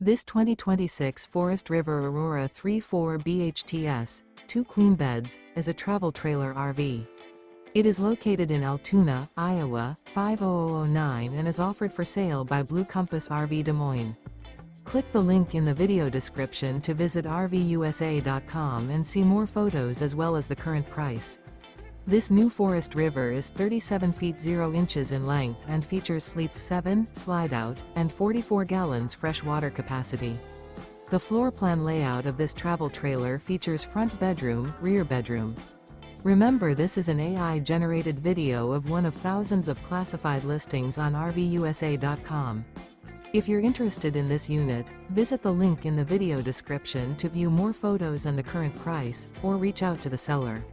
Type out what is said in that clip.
This 2026 Forest River Aurora 3/4 BHTS, 2 queen beds, is a travel trailer RV. It is located in Altoona, Iowa, 50009 and is offered for sale by Blue Compass RV Des Moines. Click the link in the video description to visit RVUSA.com and see more photos as well as the current price. This new Forest River is 37 feet 0 inches in length and features sleeps 7, Slideout, and 44 gallons fresh water capacity. The floor plan layout of this travel trailer features front bedroom, rear bedroom. Remember, this is an AI-generated video of one of thousands of classified listings on RVUSA.com. If you're interested in this unit, visit the link in the video description to view more photos and the current price, or reach out to the seller.